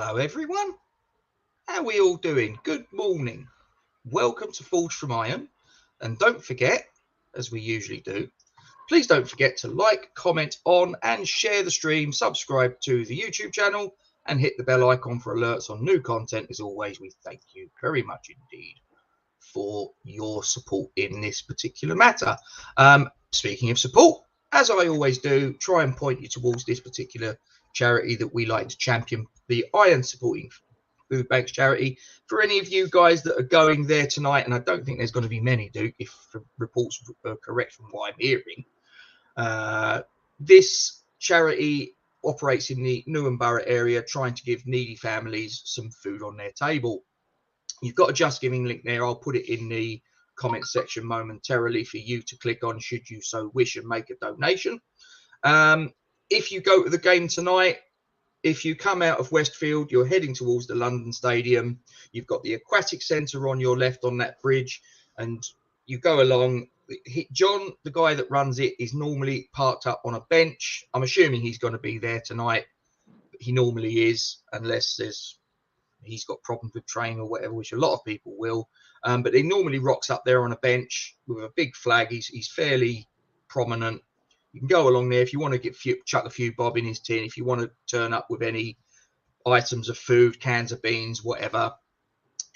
Hello everyone, how are we all doing? Good morning. Welcome to Forge from Iron, and don't forget, as we usually do, please don't forget to like, comment on and share the stream, subscribe to the YouTube channel and hit the bell icon for alerts on new content. As always, we thank you very much indeed for your support in this particular matter. Speaking of support, as I always do, try and point you towards this particular charity that we like to champion, the Iron Supporting Food Banks charity. For any of you guys that are going there tonight, and I don't think there's going to be many, Duke, if the reports are correct from what I'm hearing, this charity operates in the Newham Borough area, trying to give needy families some food on their table. You've got a Just Giving link there. I'll put it in the comment section momentarily for you to click on should you so wish and make a donation. If you go to the game tonight, if you come out of Westfield, you're heading towards the London Stadium. You've got the Aquatic Centre on your left on that bridge, and you go along. John, the guy that runs it, is normally parked up on a bench. I'm assuming he's going to be there tonight. He normally is, unless he's got problems with train or whatever, which a lot of people will. But he normally rocks up there on a bench with a big flag. He's fairly prominent. You can go along there if you want to chuck a few bob in his tin. If you want to turn up with any items of food, cans of beans, whatever,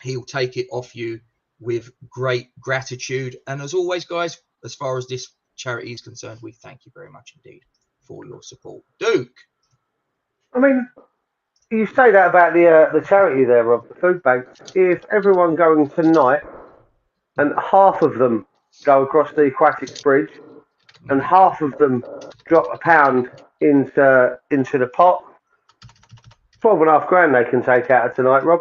he'll take it off you with great gratitude. And as always, guys, as far as this charity is concerned, we thank you very much indeed for your support. Duke. I mean, you say that about the charity there, Rob, the food bank. If everyone going tonight and half of them go across the Aquatic Bridge and half of them drop £1 into the pot, 12.5 grand they can take out of tonight, Rob.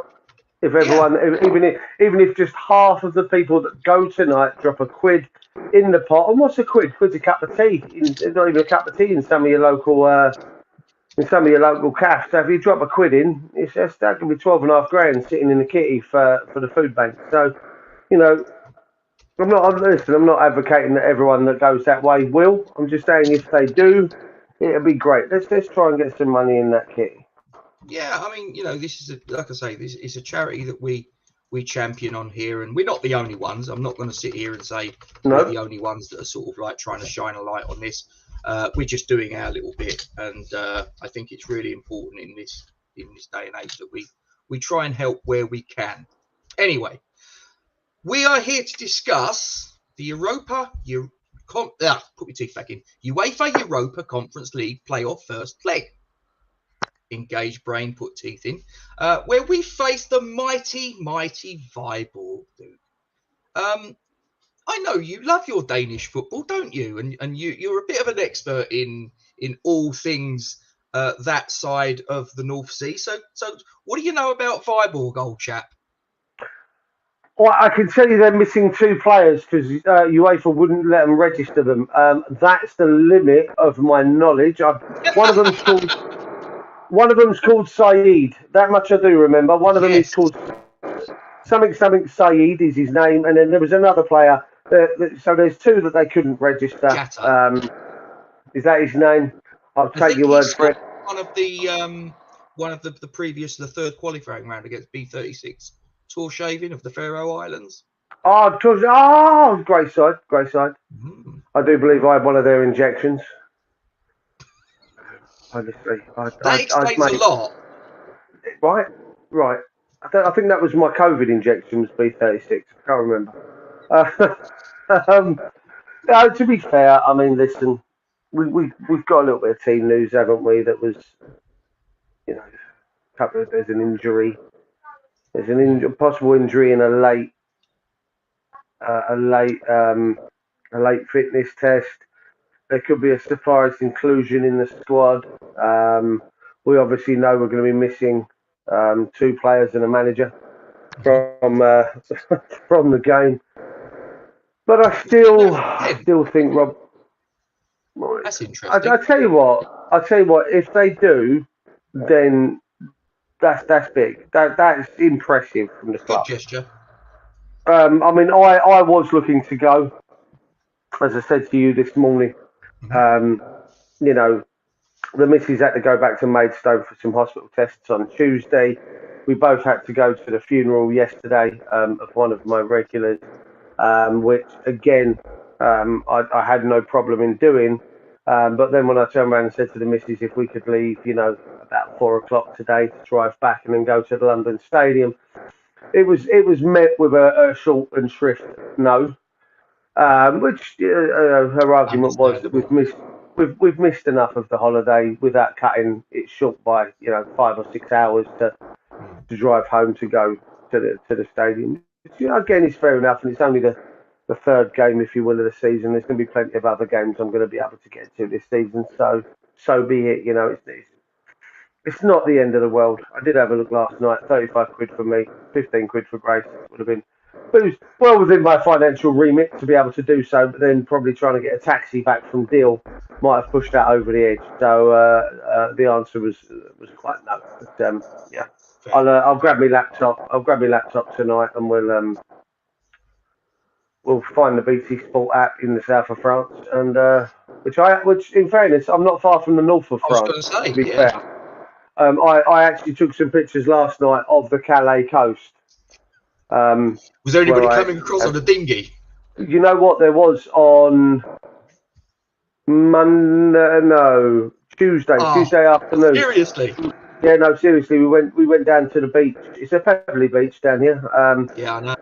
If everyone, even if just half of the people that go tonight drop £1 in the pot, and what's a quid? Quid's a cup of tea. It's not even a cup of tea in some of your local cafes. So if you drop £1 in, that can be 12.5 grand sitting in the kitty for the food bank. So, you know, I'm not advocating that everyone that goes that way will. I'm just saying if they do, it'll be great. Let's try and get some money in that kitty. Yeah, I mean, you know, this is like I say, this is a charity that we champion on here, and we're not the only ones. I'm not going to sit here and say we're the only ones that are sort of like trying to shine a light on this. We're just doing our little bit, and I think it's really important in this day and age that we try and help where we can. Anyway, we are here to discuss the UEFA Europa Conference League playoff first leg. Engaged brain, put teeth in, where we face the mighty Viborg, dude. I know you love your Danish football, don't you? And you're a bit of an expert in all things that side of the North Sea. So what do you know about Viborg, old chap? Well, I can tell you they're missing 2 players because UEFA wouldn't let them register them. That's the limit of my knowledge. One of them's called Saeed. That much I do remember. One of them is called something Saeed is his name, and then there was another player. So there's 2 that they couldn't register. Is that his name? I'll take your word for it. One of the previous, the third qualifying round against B36. Torshavn of the Faroe Islands. Great side. I do believe I had one of their injections. Honestly, that explains a lot. Right. I think that was my COVID injection, was B36. I can't remember. To be fair, I mean, listen, we've got a little bit of team news, haven't we? That was, you know, there's an injury. There's a possible injury in a late fitness test. There could be a surprise inclusion in the squad. We obviously know we're going to be missing 2 players and a manager from the game. But I still think, Rob. That's interesting. I tell you what. If they do, then that's big. That's impressive from the club. Good gesture. I mean, I was looking to go, as I said to you this morning. You know, The missus had to go back to Maidstone for some hospital tests on Tuesday. We both had to go to the funeral yesterday of one of my regulars, which again I had no problem in doing. But then when I turned around and said to the missus if we could leave, about 4 o'clock today to drive back and then go to the London Stadium, it was met with a short and shrift no. Which her argument was that Understandable. we've missed enough of the holiday without cutting it short by 5 or 6 hours to drive home to go to the stadium. Which, again, is fair enough, and it's only the third game, if you will, of the season. There's going to be plenty of other games I'm going to be able to get to this season, so be it. It's not the end of the world. I did have a look last night. 35 quid for me, 15 quid for Grace. Would have been, but it was well within my financial remit to be able to do so. But then probably trying to get a taxi back from Deal might have pushed that over the edge. So the answer was quite no. But yeah, I'll grab my laptop. I'll grab my laptop tonight, and we'll find the BT Sport app in the south of France, and which in fairness, I'm not far from the north of I was France. going to say, To be yeah. fair. I actually took some pictures last night of the Calais coast. Was there anybody coming across on a dinghy? You know what? There was on Monday, no, Tuesday afternoon. Seriously? Yeah, no, seriously. We went down to the beach. It's a pebbly beach down here. Yeah, I know.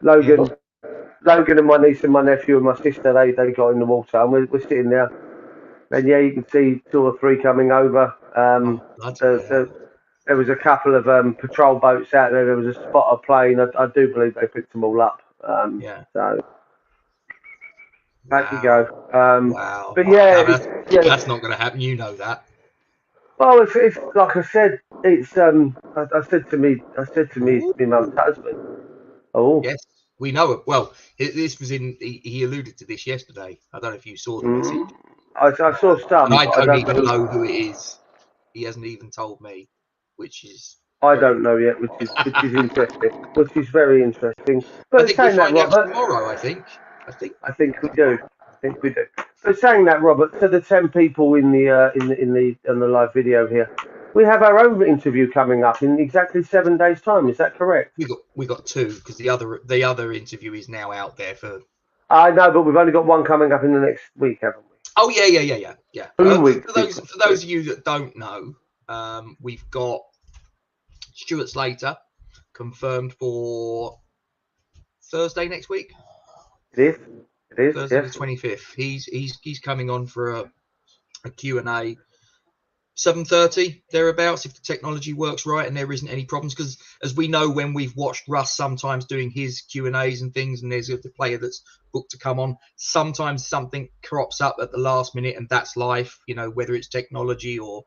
Logan and my niece and my nephew and my sister, they got in the water, and we're sitting there. And yeah, you can see 2 or 3 coming over. There was a couple of patrol boats out there. There was a spotter plane. I do believe they picked them all up. So back you go. Wow. But yeah, that's not going to happen. You know that. Well, it's like I said. It's I said to me, my mum's husband. Oh. Yes, we know it. Well, this was he alluded to this yesterday. I don't know if you saw the message. I saw some. And I don't even know who it is. He hasn't even told me, which is. I don't know yet, which is interesting. Which is very interesting. But I think we find out tomorrow. I think we do. But saying that, Robert, to the 10 people in the live video here, we have our own interview coming up in exactly 7 days' time. Is that correct? We got 2 because the other interview is now out there for. I know, but we've only got one coming up in the next week, haven't we? Oh yeah. For those of you that don't know, we've got Stuart Slater confirmed for Thursday next week. It is. Thursday the 25th. He's coming on for a Q&A 7:30 thereabouts, if the technology works right and there isn't any problems, because as we know, when we've watched Russ sometimes doing his Q&As and things, and there's the player that's booked to come on, sometimes something crops up at the last minute, and that's life, whether it's technology or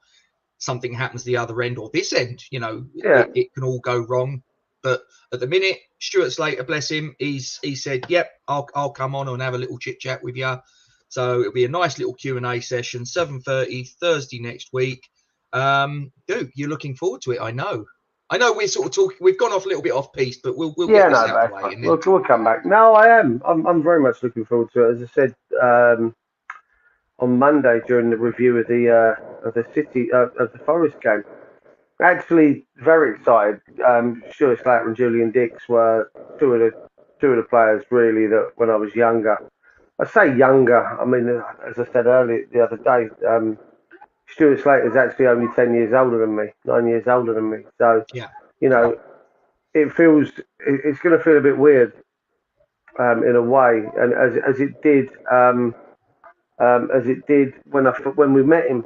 something happens the other end or this end, it can all go wrong. But at the minute, Stuart Slater, bless him, he said, yep, I'll come on and have a little chit chat with you. So it'll be a nice little Q&A session, 7:30 Thursday next week. You're looking forward to it. I know we're sort of talking. We've gone off a little bit off piste, but we'll get this out of the way. We'll come back. No, I am. I'm very much looking forward to it. As I said on Monday during the review of the Forest game, actually very excited. Stuart Slater and Julian Dix were two of the players really that when I was younger. I say younger. I mean, as I said earlier the other day, Stuart Slater is actually only 10 years older than me, 9 years older than me. So, it's going to feel a bit weird in a way, and as it did when we met him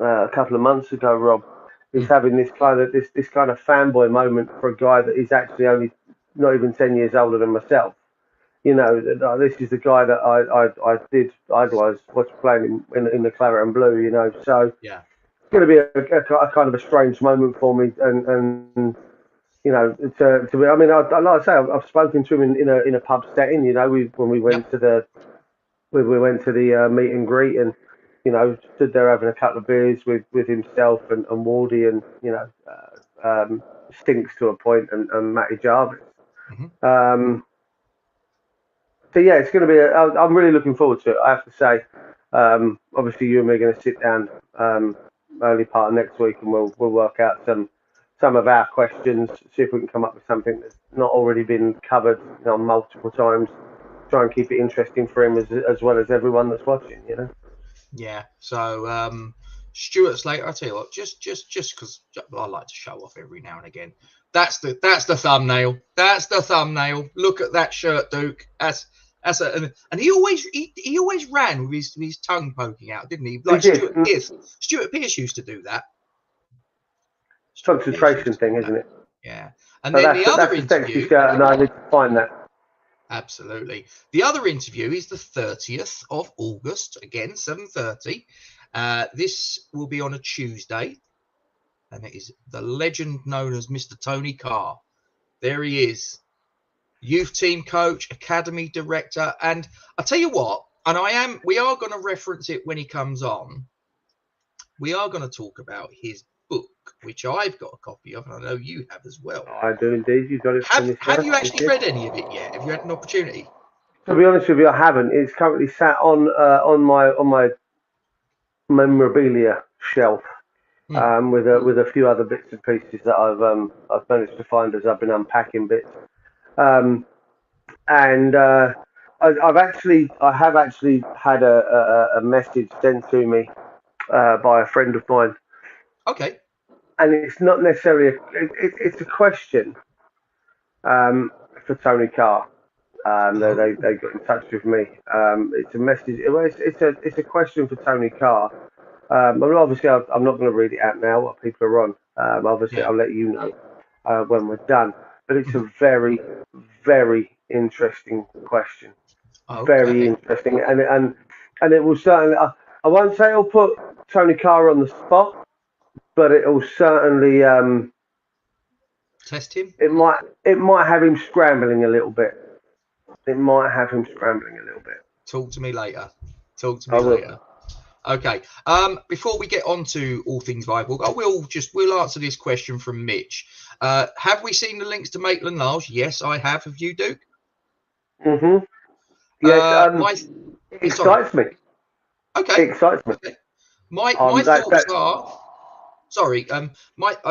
a couple of months ago. Rob is having this kind of fanboy moment for a guy that is actually only not even 10 years older than myself. This is the guy that I did idolise, watch playing in the claret and blue. So it's going to be a kind of a strange moment for me, and to be. I mean, like I say, I've spoken to him in a pub setting. When we went to the meet and greet, and stood there having a couple of beers with himself and Wardy and Stinks to a point and Matty Jarvis. Mm-hmm. So yeah, it's going to be. I'm really looking forward to it. I have to say. Obviously, you and me are going to sit down early part of next week, and we'll work out some of our questions. See if we can come up with something that's not already been covered, multiple times. Try and keep it interesting for him as well as everyone that's watching. Yeah. So Stuart Slater, I tell you what, just because I like to show off every now and again. That's the thumbnail. That's the thumbnail. Look at that shirt, Duke. And he always ran with his tongue poking out, didn't he? Like He did. Stuart Pearce used to do that. Concentration thing, isn't it? Yeah. And so then the other that's interview. A sexy shirt, and I need to find that. Absolutely. The other interview is the 30th of August, again 7:30. This will be on a Tuesday, and it is the legend known as Mr. Tony Carr. There he is, youth team coach, academy director, and I tell you what, and we are going to reference it when he comes on. We are going to talk about his book, which I've got a copy of, and I know you have as well. I do indeed. You've got it. Have you actually read any of it yet? Have you had an opportunity? To be honest with you, I haven't. It's currently sat on my memorabilia shelf, with a few other bits and pieces that I've managed to find as I've been unpacking bits. I have actually had a message sent to me by a friend of mine. Okay. And it's not necessarily it's a question for Tony Carr. They got in touch with me. It's a message. It's a question for Tony Carr. Obviously, I'm not going to read it out now. What people are on. Obviously, I'll let you know when we're done. But it's a very, very interesting question. Okay. Very interesting, and it will certainly. I won't say it'll put Tony Carr on the spot, but it will certainly test him. It might have him scrambling a little bit. Talk to me later. Okay. Before we get on to all things Viborg, we'll answer this question from Mitch. Have we seen the links to Maitland-Niles? Yes, I have. Have you, Duke? Mm-hmm. Yes. It excites me. Okay. It excites me. Okay. My thoughts are. Sorry. I'm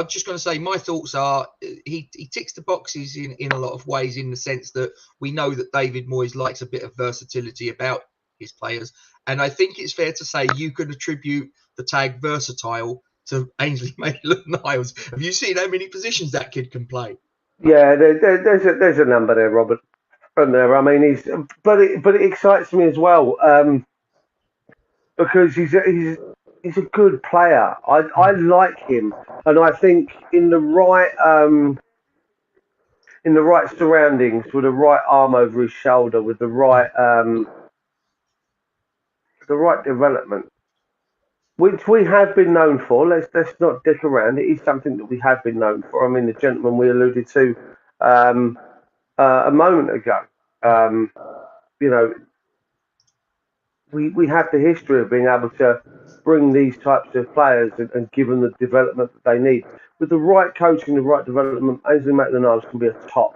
just going to say my thoughts are he ticks the boxes in a lot of ways, in the sense that we know that David Moyes likes a bit of versatility about his players, and I think it's fair to say you could attribute the tag versatile to Ainsley Maitland-Niles. Have you seen how many positions that kid can play? Yeah, there's a number there, Robert. And there, I mean, but it excites me as well, because he's a good player. I like him, and I think in the right surroundings, with the right arm over his shoulder, with the right development, which we have been known for. Let's not dick around. It is something that we have been known for. I mean, the gentleman we alluded to a moment ago. We have the history of being able to bring these types of players and give them the development that they need. With the right coaching, the right development, Ainsley Maitland-Niles can be a top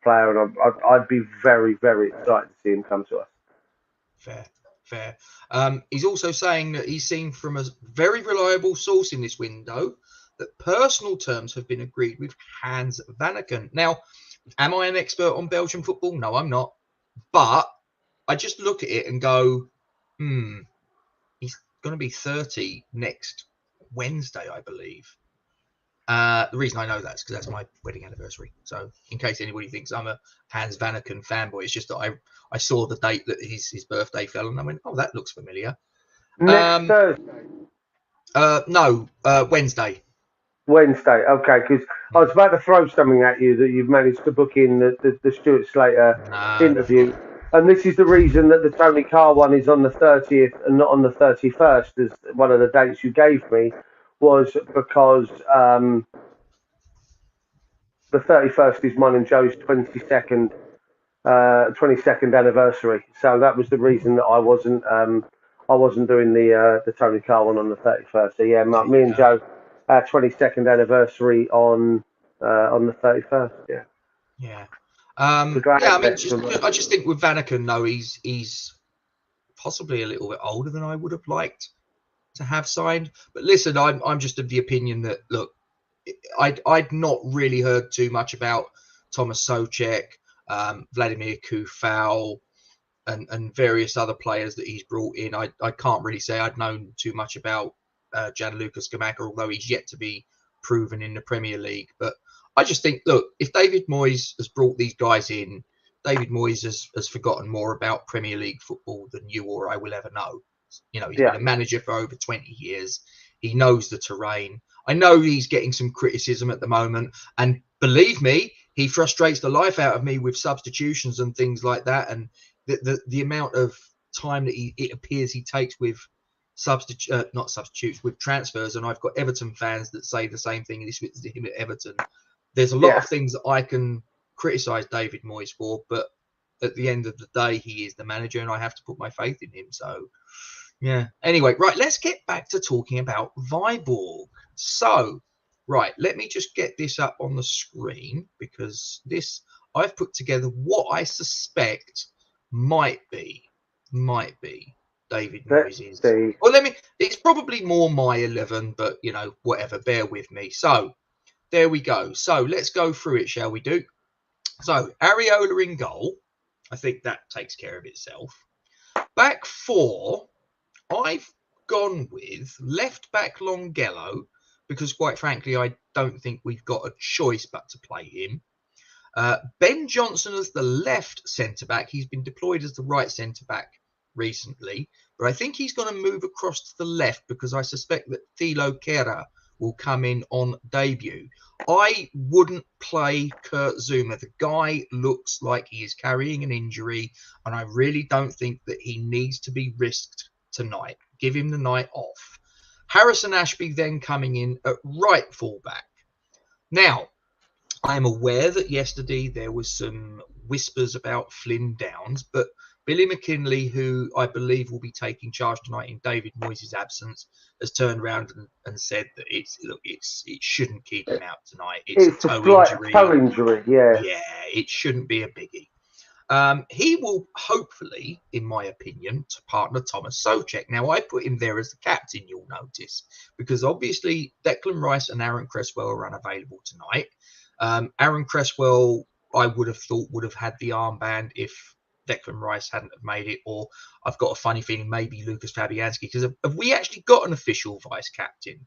player, and I'd be very, very excited to see him come to us. Fair. He's also saying that he's seen from a very reliable source in this window that personal terms have been agreed with Hans Vanaken. Now, am I an expert on Belgian football? No, I'm not. But I just look at it and go, he's going to be 30 next Wednesday, I believe. The reason I know that is because that's my wedding anniversary. So in case anybody thinks I'm a Hans Vanaken fanboy, it's just that I saw the date that his birthday fell, and I went, oh, that looks familiar. Next Thursday? No, Wednesday. Wednesday, okay, because I was about to throw something at you that you've managed to book in the Stuart Slater interview. And this is the reason that the Tony Carr one is on the 30th and not on the 31st, as one of the dates you gave me, was because the 31st is mine and Joe's 22nd anniversary. So that was the reason that I wasn't doing the Tony Carr one on the 31st. So yeah, me and Joe, our 22nd anniversary on the 31st. Yeah. Yeah. I mean, I just think with Vanaken, though, he's possibly a little bit older than I would have liked. to have signed. But listen, I'm just of the opinion that, look, I'd not really heard too much about Thomas Souček, Vladimir Kufal, and various other players that he's brought in. I can't really say I'd known too much about Gianluca Scamacca, although he's yet to be proven in the Premier League. But I just think, look, if David Moyes has brought these guys in, David Moyes has forgotten more about Premier League football than you or I will ever know. You know, he's been a manager for over 20 years. He knows the terrain. I know he's getting some criticism at the moment. And believe me, he frustrates the life out of me with substitutions and things like that. And the amount of time that it appears he takes with not substitutes, with transfers. And I've got Everton fans that say the same thing. This was him at Everton. There's a lot of things that I can criticise David Moyes for, but at the end of the day, he is the manager and I have to put my faith in him. So, yeah. Anyway, right, let's get back to talking about Viborg. So, right, let me just get this up on the screen because I've put together what I suspect might be David Moyes'. Well, it's probably more my 11, but, you know, whatever, bear with me. So, there we go. So, let's go through it, shall we do? So, Areola in goal. I think that takes care of itself. Back four, I've gone with left back Longello because, quite frankly, I don't think we've got a choice but to play him. Ben Johnson as the left centre-back. He's been deployed as the right centre-back recently, but I think he's going to move across to the left because I suspect that Thilo Kehrer will come in on debut. I wouldn't play Kurt Zuma. The guy looks like he is carrying an injury, and I really don't think that he needs to be risked tonight. Give him the night off. Harrison Ashby then coming in at right fullback. Now, I am aware that yesterday there was some whispers about Flynn Downs, but Billy McKinley, who I believe will be taking charge tonight in David Moyes' absence, has turned around and said that it shouldn't keep him out tonight. It's a toe injury. Yeah, it shouldn't be a biggie. He will hopefully, in my opinion, to partner Thomas Souček. Now, I put him there as the captain, you'll notice, because obviously Declan Rice and Aaron Cresswell are unavailable tonight. Aaron Cresswell, I would have thought, would have had the armband if Declan Rice hadn't have made it, or I've got a funny feeling maybe Lucas Fabianski, because have we actually got an official vice captain?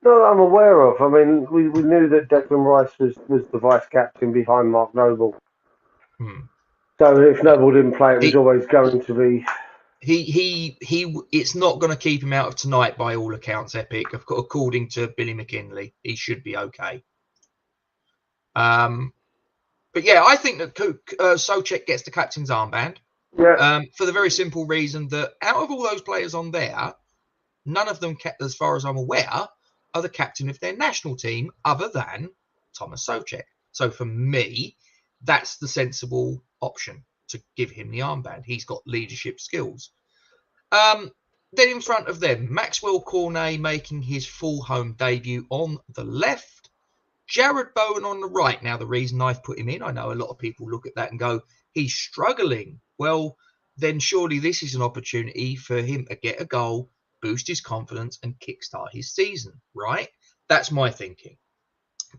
No, I'm aware of. I mean, we knew that Declan Rice was the vice captain behind Mark Noble. So if Noble didn't play, it was always going to be. It's not going to keep him out of tonight by all accounts, Epic. According to Billy McKinley, he should be okay. But yeah, I think that Souček gets the captain's armband. Yeah. For the very simple reason that out of all those players on there, none of them, as far as I'm aware, are the captain of their national team other than Thomas Souček. So for me, that's the sensible option to give him the armband. He's got leadership skills. Then in front of them, Maxwell Cornet making his full home debut on the left. Jared Bowen on the right. Now, the reason I've put him in, I know a lot of people look at that and go, he's struggling. Well, then surely this is an opportunity for him to get a goal, boost his confidence and kickstart his season, right? That's my thinking.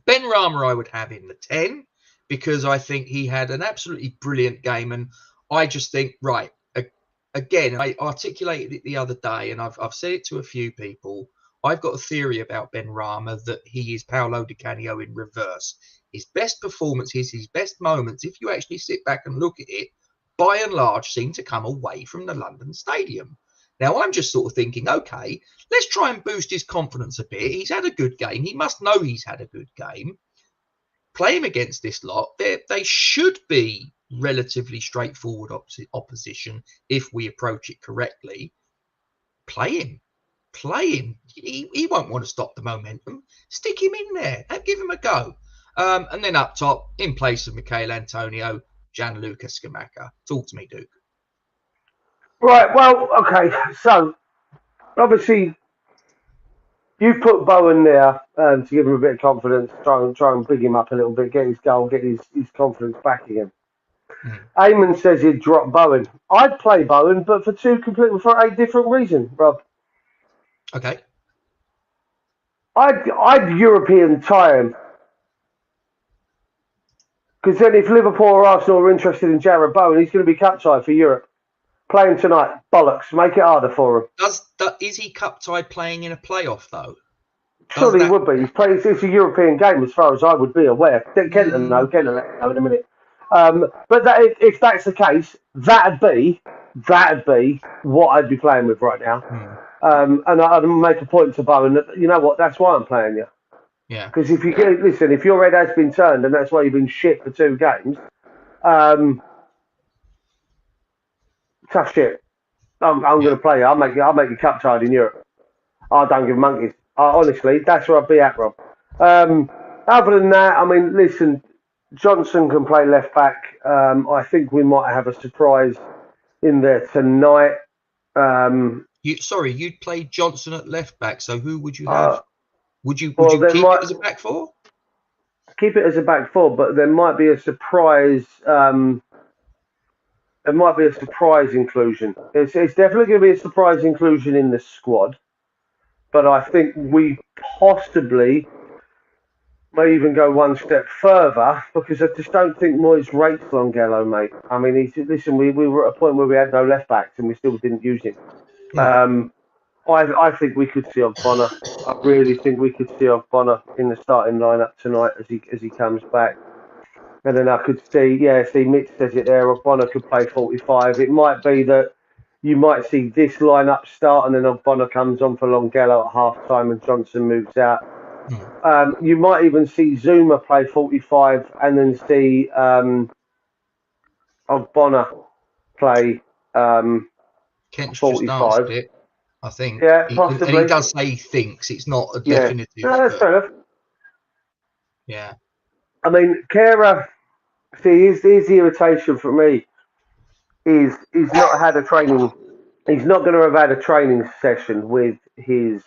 Ben Rama I would have in the 10 because I think he had an absolutely brilliant game. And I just think, right, again, I articulated it the other day and I've said it to a few people. I've got a theory about Ben Rama that he is Paolo Di Canio in reverse. His best performances, his best moments, if you actually sit back and look at it, by and large seem to come away from the London Stadium. Now, I'm just sort of thinking, okay, let's try and boost his confidence a bit. He's had a good game. He must know he's had a good game. Play him against this lot. They should be relatively straightforward opposition if we approach it correctly. Play him. He won't want to stop the momentum. Stick him in there. Give him a go. And then up top, in place of Michail Antonio, Gianluca Scamacca. Talk to me, Duke. Right, well, okay. So, obviously, you put Bowen there to give him a bit of confidence, try and bring him up a little bit, get his goal, get his confidence back again. Eamon says he'd drop Bowen. I'd play Bowen, but for 8 different reasons, Rob. Okay. I'd European tie him. Because then if Liverpool or Arsenal are interested in Jarrod Bowen, he's going to be cup tied for Europe. Playing tonight, bollocks. Make it harder for him. Is he cup tied playing in a playoff, though? Surely he would be. It's a European game, as far as I would be aware. Kenton, no. Kenton, no, in a minute. But if that's the case, that'd be what I'd be playing with right now. And I'd make a point to Bowen that, you know what, that's why I'm playing you. Yeah. Because if your head has been turned and that's why you've been shit for 2 games, tough shit. I'm going to play you. I'll make you cup tied in Europe. I don't give monkeys. Honestly, that's where I'd be at, Rob. Other than that, I mean, listen, Johnson can play left back. I think we might have a surprise in there tonight. You'd play Johnson at left back. So who would you have? Would you keep it as a back four? Keep it as a back four, but there might be a surprise. There might be a surprise inclusion. It's definitely going to be a surprise inclusion in the squad. But I think we possibly may even go one step further, because I just don't think Moyes rates Longelo, mate. I mean, we were at a point where we had no left backs and we still didn't use him. Yeah. I think we could see Ogbonna. I really think we could see Ogbonna in the starting lineup tonight as he comes back. And then I could see Mitch says it there, Ogbonna could play 45. It might be that you might see this lineup start and then Ogbonna comes on for Longelo at half time and Johnson moves out. You might even see Zuma play 45 and then see Ogbonna play Kent's 45. It, I think. Yeah, possibly. And he does say he thinks. It's not a definitive. No, that's fair enough. Yeah. I mean, Kehrer, here's the irritation for me. He's not had a training. He's not going to have had a training session with his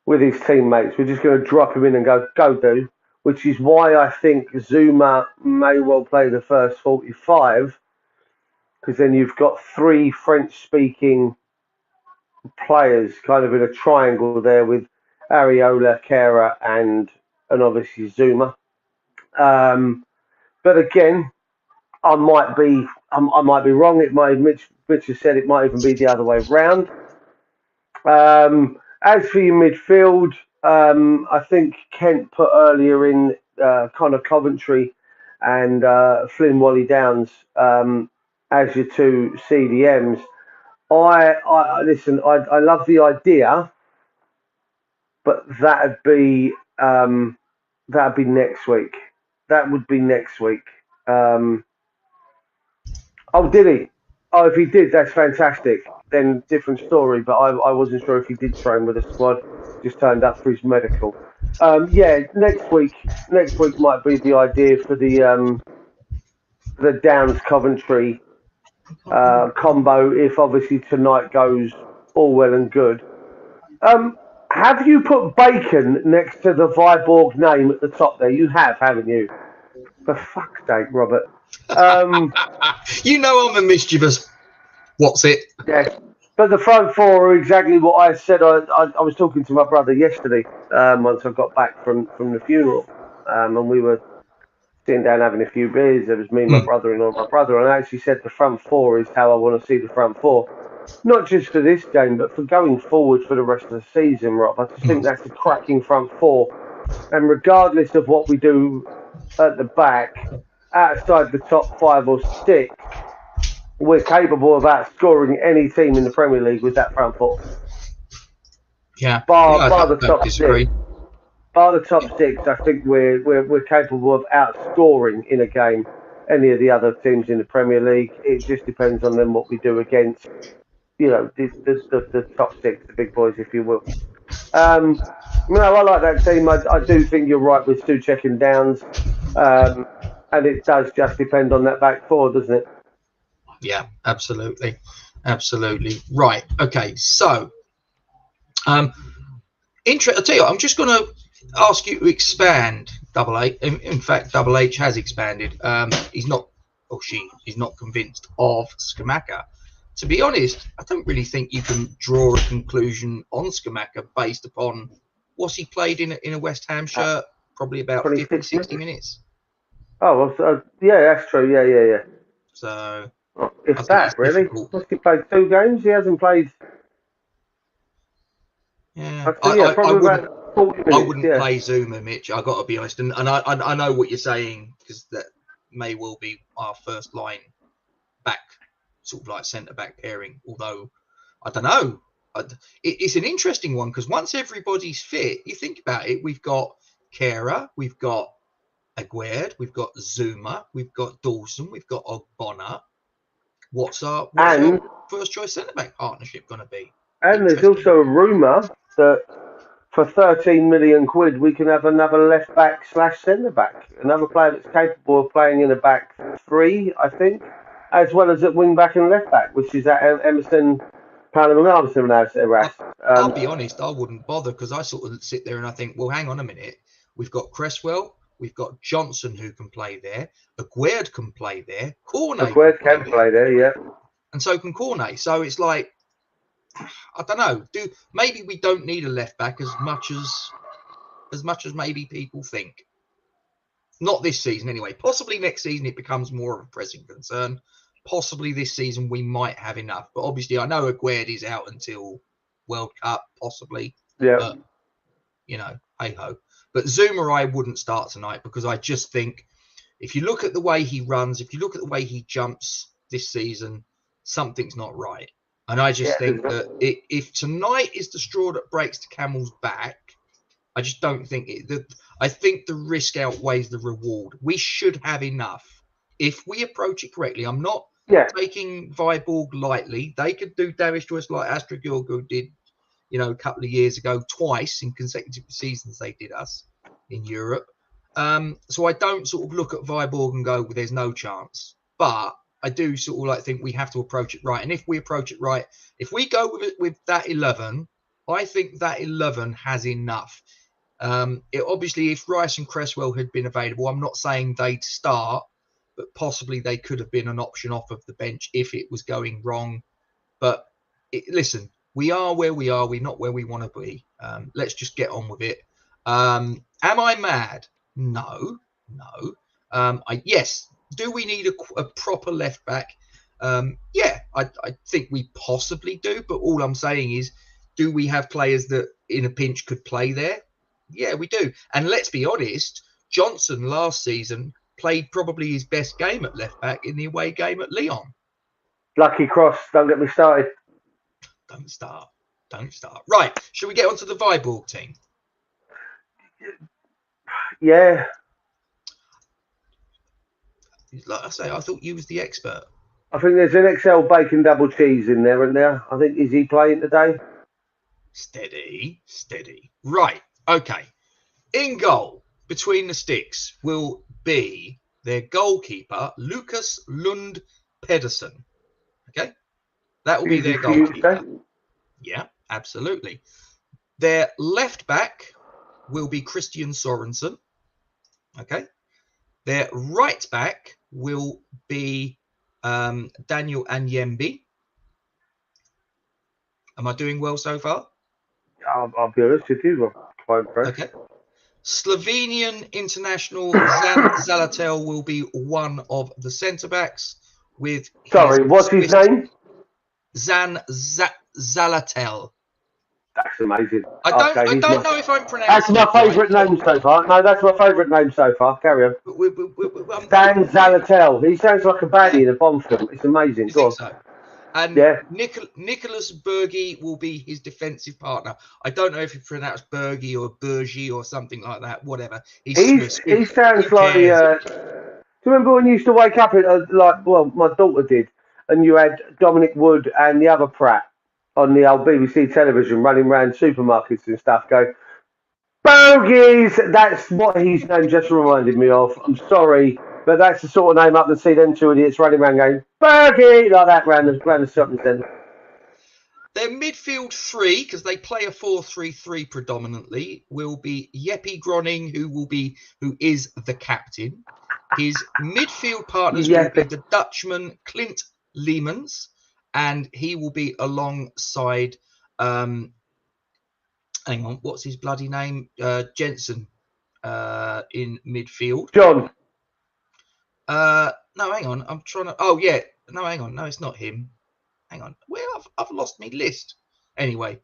teammates. We're just going to drop him in and go do. Which is why I think Zuma may well play the first 45, because then you've got 3 French-speaking players kind of in a triangle there with Areola, Kehrer, and obviously Zuma. But again, I might be wrong. Mitch has said it might even be the other way round. As for your midfield, I think Kent put earlier in Connor Coventry and Flynn Wally Downs as your 2 CDMs. I listen. I love the idea, but that'd be next week. That would be next week. Did he? Oh, if he did, that's fantastic. Then different story. But I wasn't sure if he did train with the squad. Just turned up for his medical. Next week might be the idea for the Downs Coventry combo. If obviously tonight goes all well and good. Have you put Bacon next to the Viborg name at the top there? You have, haven't you? For fuck's sake, Robert. You know I'm a mischievous. What's it? Yeah. But the front 4 are exactly what I said. I was talking to my brother yesterday once I got back from the funeral. And we were sitting down having a few beers. There was me, my brother-in-law, my brother. And I actually said the front 4 is how I want to see the front 4. Not just for this game, but for going forward for the rest of the season, Rob. I just think that's a cracking front 4. And regardless of what we do at the back, outside the top 5 or 6, we're capable of outscoring any team in the Premier League with that front 4. Yeah. Bar the top 6. Bar the top 6, I think we're capable of outscoring in a game any of the other teams in the Premier League. It just depends on them what we do against, the top 6, the big boys, if you will. I like that team. I do think you're right with Souček and Downs. And it does just depend on that back 4, doesn't it? Yeah, absolutely. Right. Okay. So, I'll tell you, I'm just going to ask you to expand Double H. In fact, Double H has expanded. He's not convinced of Scamacca. to be honest, I don't really think you can draw a conclusion on Scamacca based upon what's he played in a West Ham shirt, probably about 50, 60 minutes. Oh, well, yeah, that's true. Yeah. So, if that, really. difficult. Must he played 2 games? He hasn't played. Yeah, probably about 40 minutes. I wouldn't play Zuma, Mitch. I got to be honest, and I know what you're saying, because that may well be our first line back, sort of like centre back pairing. Although I don't know, it's an interesting one, because once everybody's fit, you think about it. We've got Kera, we've got Aguerd, we've got Zuma, we've got Dawson, we've got Ogbonna. What's our first choice centre back partnership going to be? And there's also a rumour that for 13 million quid we can have another left back / centre back, another player that's capable of playing in a back 3, I think, as well as at wing back and left back, which is at Emerson. I'll be honest, I wouldn't bother, because I sort of sit there and I think, well, hang on a minute. We've got Cresswell, we've got Johnson who can play there, Aguerd can play there, Cornet can play there, yeah. And so can Cornet. So it's like, I don't know. Maybe we don't need a left back as much as maybe people think. Not this season, anyway. Possibly next season it becomes more of a pressing concern. Possibly this season we might have enough. But obviously, I know Aguerd is out until World Cup, possibly. Yeah. But, hey ho. But Zuma, I wouldn't start tonight, because I just think if you look at the way he runs, if you look at the way he jumps this season, something's not right. And I just think that if tonight is the straw that breaks the camel's back, I just don't think I think the risk outweighs the reward. We should have enough if we approach it correctly. I'm not taking Viborg lightly. They could do damage to us like Astra Gilgo did, a couple of years ago, twice in consecutive seasons they did us in Europe. So I don't sort of look at Viborg and go, well, there's no chance. But I do sort of like think we have to approach it right. And if we approach it right, if we go with that 11, I think that 11 has enough. Obviously, if Rice and Cresswell had been available, I'm not saying they'd start, but possibly they could have been an option off of the bench if it was going wrong. But listen, we are where we are. We're not where we want to be. Let's just get on with it. Am I mad? No. Yes. Do we need a proper left back? Yeah, I think we possibly do. But all I'm saying is, do we have players that in a pinch could play there? Yeah, we do. And let's be honest, Johnson last season played probably his best game at left back in the away game at Lyon. Lucky cross. Don't get me started. Don't start. Right. Shall we get onto the Viborg team? Yeah. Like I say, I thought you was the expert. I think there's an XL bacon double cheese in there, isn't there? I think, is he playing today? Steady. Right. Okay. In goal, between the sticks, will be their goalkeeper, Lucas Lund Pedersen. Okay? That will be their goalkeeper. Yeah, absolutely. Their left back will be Christian Sorensen. Okay? Their right back will be Daniel Anyembi. Am I doing well so far? I'll be honest with you, I'm quite impressed. Okay. Slovenian international Zan Zalatel will be one of the centre backs. What's his name? Zan Zalatel. That's amazing. I don't know if I'm pronouncing. That's my favourite name so far. No, that's my favourite name so far. Carry on. Dan Zalatel. He sounds like a baddie in a Bond film. It's amazing. Go on. So? And Nicholas Bergi will be his defensive partner. I don't know if you pronounce Bergi or Bergi or something like that. Whatever. He sounds like do you remember when you used to wake up at my daughter did, and you had Dominic Wood and the other Pratt on the old BBC television running around supermarkets and stuff, go, bogies! That's what his name just reminded me of. I'm sorry, but that's the sort of name I can see them two idiots running around going, bogey! Like that round the shopping centre. Their midfield three, because they play a 4-3-3 predominantly, will be Jeppe Groning, who is the captain. His midfield partners will be the Dutchman Clint Leemans and he will be alongside. Hang on, what's his bloody name? Jensen in midfield. John. No, hang on. I'm trying to. Oh yeah. No, hang on. No, it's not him. Hang on. Where I've lost my list. Anyway,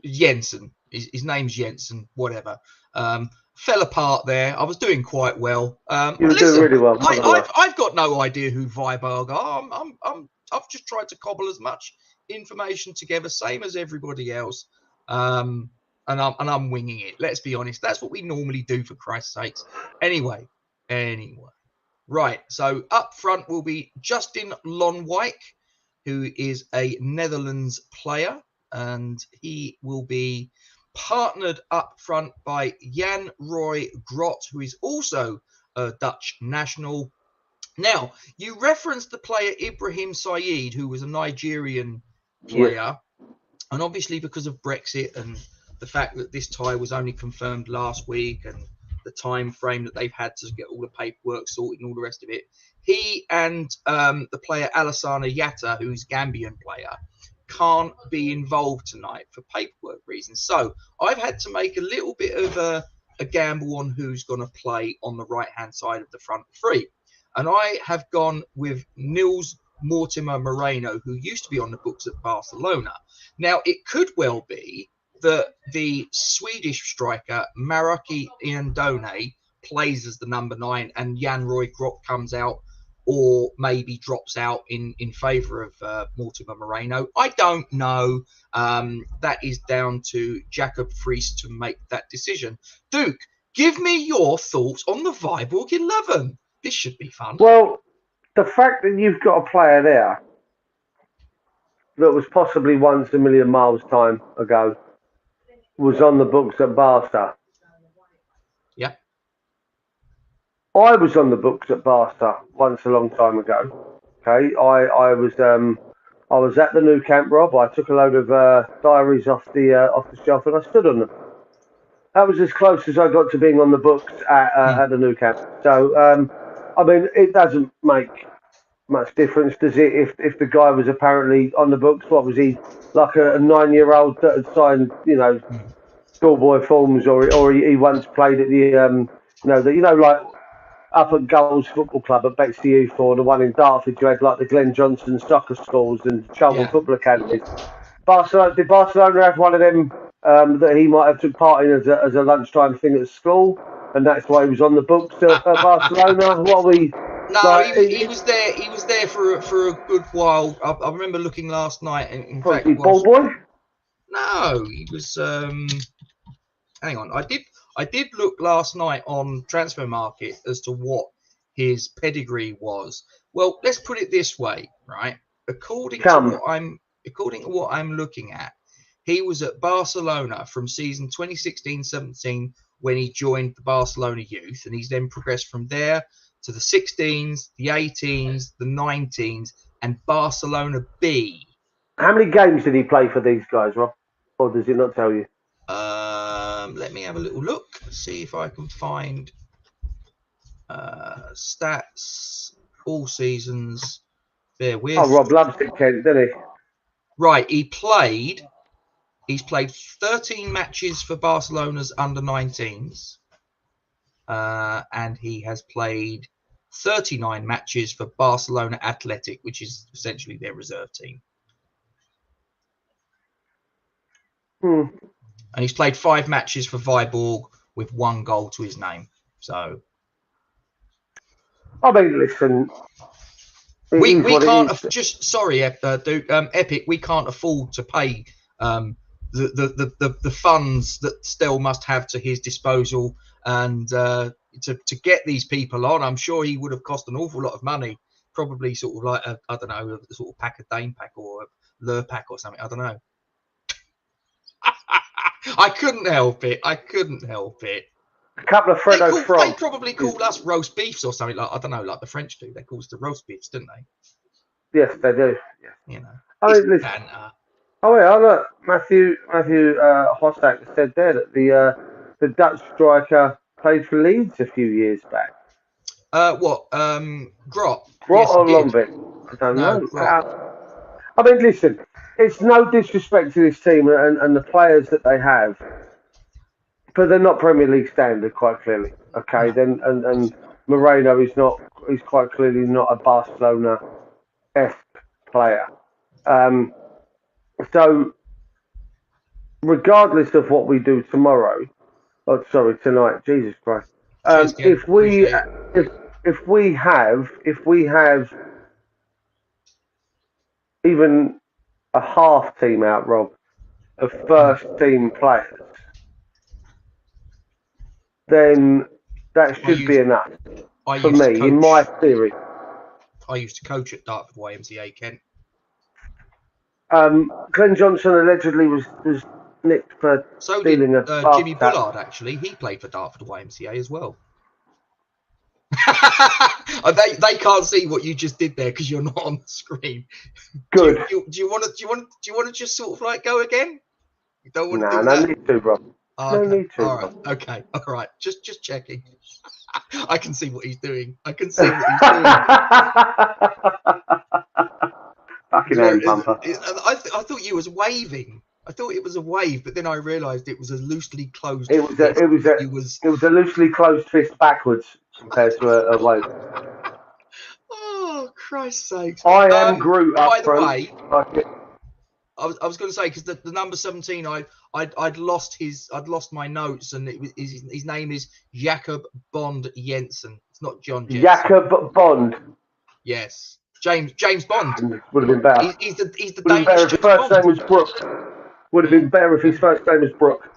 Jensen. His name's Jensen. Whatever. Fell apart there. I was doing quite well. You were doing really well. I've got no idea who Viborg are. I've just tried to cobble as much information together, same as everybody else. And I'm winging it. Let's be honest. That's what we normally do, for Christ's sakes. Anyway. Right. So up front will be Justin Lonwijk, who is a Netherlands player, and he will be partnered up front by Jan Roy Grot, who is also a Dutch national. Now, you referenced the player Ibrahim Saeed, who was a Nigerian player, and obviously because of Brexit and the fact that this tie was only confirmed last week and the time frame that they've had to get all the paperwork sorted and all the rest of it, he and the player Alassane Yatta, who's Gambian player, can't be involved tonight for paperwork reasons. So I've had to make a little bit of a gamble on who's going to play on the right-hand side of the front three. And I have gone with Nils Mortimer Moreno, who used to be on the books at Barcelona. Now, it could well be that the Swedish striker Maraki Iandone plays as the number 9 and Jan Roy Grot comes out or maybe drops out in favour of Mortimer Moreno. I don't know. That is down to Jacob Friis to make that decision. Duke, give me your thoughts on the Viborg 11. This should be fun. Well, the fact that you've got a player there that was possibly once a million miles time ago was on the books at Barca. Yeah. I was on the books at Barca once a long time ago. Okay, I was at the new camp, Rob. I took a load of diaries off the shelf and I stood on them. That was as close as I got to being on the books at the new camp. So, I mean, it doesn't make much difference, does it? If the guy was apparently on the books, what was he, like a 9-year-old that had signed, schoolboy forms, or he once played at the like up at Goals Football Club at Bexley Youth, or the one in Dartford, you had like the Glenn Johnson soccer schools and Charlton football academies. Did Barcelona have one of them that he might have took part in as a lunchtime thing at school, and that's why he was on the books at Barcelona? What are we? No, like, he was there. He was there for a good while. I remember looking last night. In fact, ball boy. No, he was. Hang on, I did look last night on Transfer Market as to what his pedigree was. Well, let's put it this way, right? According to what I'm looking at, he was at Barcelona from season 2016-17 when he joined the Barcelona youth, and he's then progressed from there to the 16s, the 18s, the 19s, and Barcelona B. How many games did he play for these guys, Rob? Or does it not tell you? Let me have a little look, see if I can find stats, all seasons. Bear with. Oh, Rob loves it, Kent, doesn't he? Right, he's played 13 matches for Barcelona's under-19s, and he has played 39 matches for Barcelona Athletic, which is essentially their reserve team. And he's played 5 matches for Viborg with 1 goal to his name. So, I mean, listen, we can't Duke, Epic. We can't afford to pay the funds that Stell must have to his disposal, and to get these people on. I'm sure he would have cost an awful lot of money. Probably sort of like a sort of pack, a Dane pack or a Lure pack or something. I don't know. I couldn't help it. A couple of Freddo frogs. They probably called us roast beefs or something, like, I don't know, like the French do. They call us the roast beefs, didn't they? Yes, they do. Yeah. I mean, listen, look, Matthew Hossack said there that the Dutch striker played for Leeds a few years back. Grot? Grot or Lombik? I don't know. I mean, listen, it's no disrespect to this team and the players that they have, but they're not Premier League standard, quite clearly. Okay, No, then and Moreno is not. He's quite clearly not a Barcelona-esque player. Um, so, regardless of what we do tomorrow, tonight, Jesus Christ. cheers, Ken. If we Appreciate it. if we have even a half team out, Rob, of first team players, then that I should be used enough I for used to me, in my coach. theory. I used to coach at Dartford YMCA, Ken. Glenn Johnson allegedly was nicked for So did stealing a bath Jimmy tap. Bullard. Actually, he played for Dartford YMCA as well. They can't see what you just did there because you're not on the screen. Good. Do you want to just sort of like go again? You don't want to Nah, do no that? need to, Rob. Oh, No okay. need to. All right. Rob. Okay. All right. Just checking. I can see what he's doing. I can see what he's doing. Fucking hand pumper. I thought you was waving. I thought it was a wave, but then I realised it was a loosely closed It was fist. a loosely closed fist backwards compared to a wave. Oh, Christ's sakes! I am Groot up by the front. way, I was going to say because the number 17, I'd lost my notes, and his name is Jakob Bond Jensen. It's not John Jensen. Jakob Bond. Yes, James Bond. Would have been better. He's the would have been better if his first name was Brooke. Would have been better if his first name was Brooke.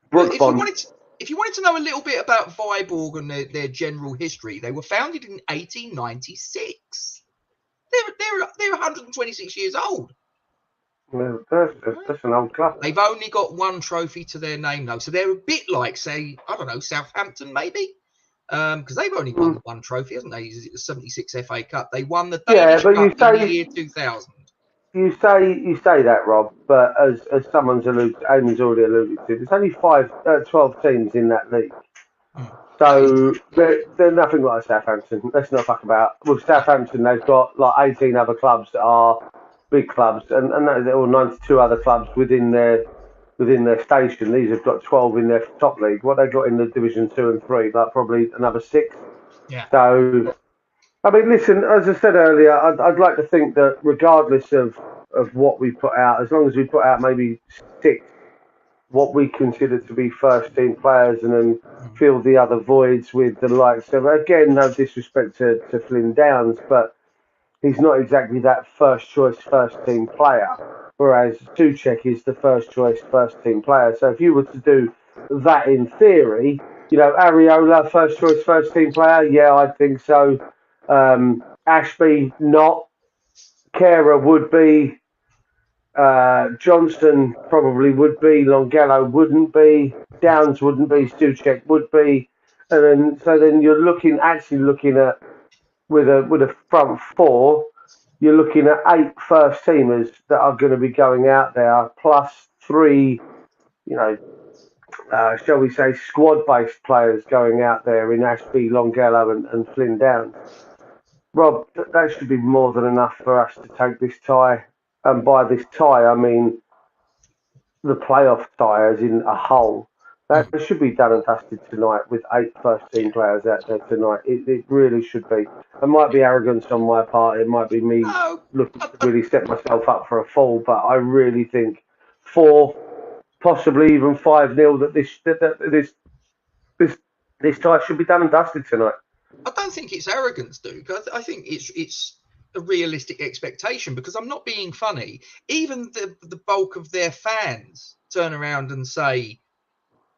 Brooke Bond. If you wanted to know a little bit about Viborg and their general history, they were founded in 1896. They're 126 years old. Well, that's an old club. They've only got one trophy to their name, though. So they're a bit like, say, I don't know, Southampton, maybe? Because they've only won one trophy, hasn't they? The 76 FA Cup. They won the Danish Cup in the year 2000. You say that, Rob, but as Amy's already alluded to, there's only 12 teams in that league. So they're nothing like Southampton. Let's not fuck about. With Southampton, they've got like 18 other clubs that are big clubs, and there are 92 other clubs within their station. These have got 12 in their top league. What they got in the Division 2 and 3, like probably another 6. Yeah. So, I mean, listen, as I said earlier, I'd like to think that regardless of what we put out, as long as we put out maybe 6 what we consider to be first team players and then fill the other voids with the likes of, again, no disrespect to Flynn Downs, but he's not exactly that first choice first team player, whereas Souček is the first choice first team player. So if you were to do that in theory, Areola first choice first team player, yeah, I think so. Ashby not. Kehrer would be. Johnston probably would be. Longello wouldn't be. Downs wouldn't be. Souček would be. And then you're looking at with a front 4. You're looking at 8 first teamers that are going to be going out there, plus 3, shall we say, squad-based players going out there in Ashby, Longello, and Flynn Downs. Rob, that should be more than enough for us to take this tie. And by this tie, I mean the playoff tie as in a whole. That should be done and dusted tonight with 8 first-team players out there tonight. It really should be. It might be arrogance on my part. It might be me looking to really set myself up for a fall. But I really think 4, possibly even 5-0 that this tie should be done and dusted tonight. I don't think it's arrogance, Duke. I think it's a realistic expectation, because I'm not being funny. Even the bulk of their fans turn around and say,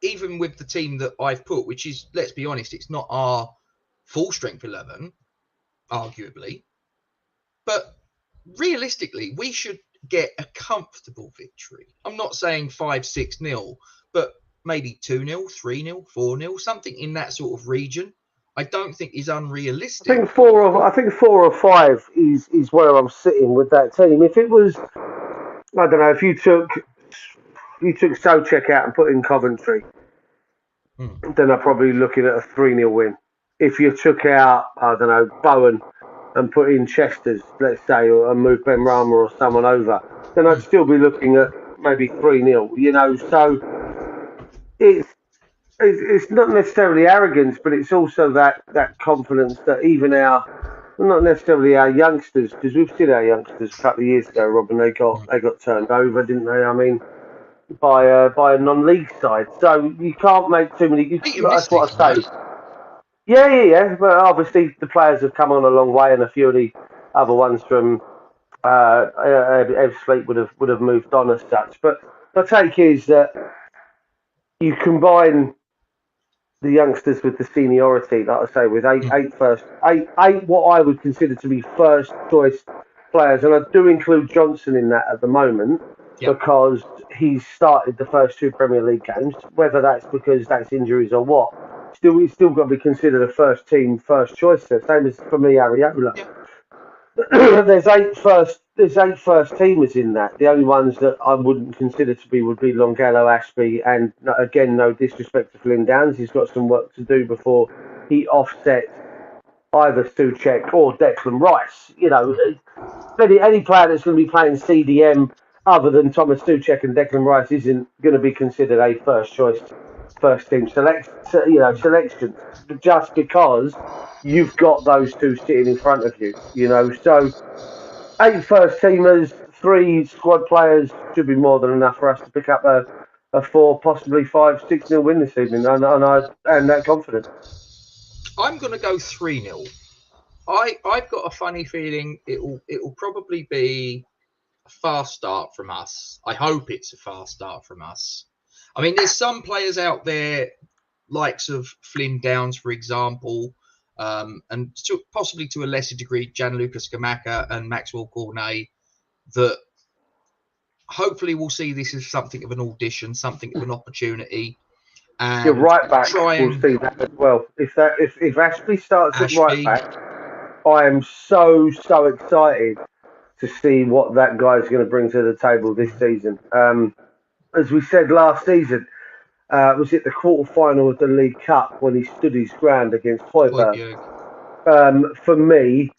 even with the team that I've put, which is, let's be honest, it's not our full strength 11, arguably, but realistically, we should get a comfortable victory. I'm not saying 5-6-0, but maybe 2-0, 3-0, 4-0, something in that sort of region. I don't think is unrealistic. I think 4 or 5 is where I'm sitting with that team. If it was, I don't know, if you took Souček out and put in Coventry, then I'm probably looking at a 3-0 win. If you took out, I don't know, Bowen and put in Chester's, let's say, or move Ben Rama or someone over, then I'd still be looking at maybe 3-0, so it's it's not necessarily arrogance, but it's also that confidence that even not necessarily our youngsters, because we've seen our youngsters a couple of years ago, Rob, and they got turned over, didn't they? I mean, by a non-league side, so you can't make too many. Beat him this That's what season, I say. Yeah. But obviously the players have come on a long way, and a few of the other ones from Ebbsfleet would have moved on as such. But my take is that you combine the youngsters with the seniority, like I say, with eight what I would consider to be first choice players, and I do include Johnson in that at the moment because he's started the first two Premier League games. Whether that's because that's injuries or what, he's still got to be considered a first team, first choice. Same as for me, Ariola. Yeah. There's eight first teamers in that. The only ones that I wouldn't consider to be would be Longello, Ashby, and again, no disrespect to Flynn Downs. He's got some work to do before he offsets either Souček or Declan Rice. Any player that's going to be playing CDM other than Thomas Souček and Declan Rice isn't going to be considered a first choice, first team selection, just because you've got those two sitting in front of you. So 8 first teamers, 3 squad players should be more than enough for us to pick up a 4, possibly 5, 6-0 win this evening, and that confident. I'm going to go 3-0. I've got a funny feeling it'll probably be a fast start from us. I hope it's a fast start from us. I mean, there's some players out there, likes of Flynn Downs, for example, and possibly to a lesser degree, Gianluca Scamacca and Maxwell Cornet, that hopefully we'll see this as something of an audition, something of an opportunity. And your right back will see that as well. If Ashby starts at right back, I am so excited to see what that guy's going to bring to the table this season. As we said last season, was it the quarter-final of the League Cup when he stood his ground against Højbjerg? For me,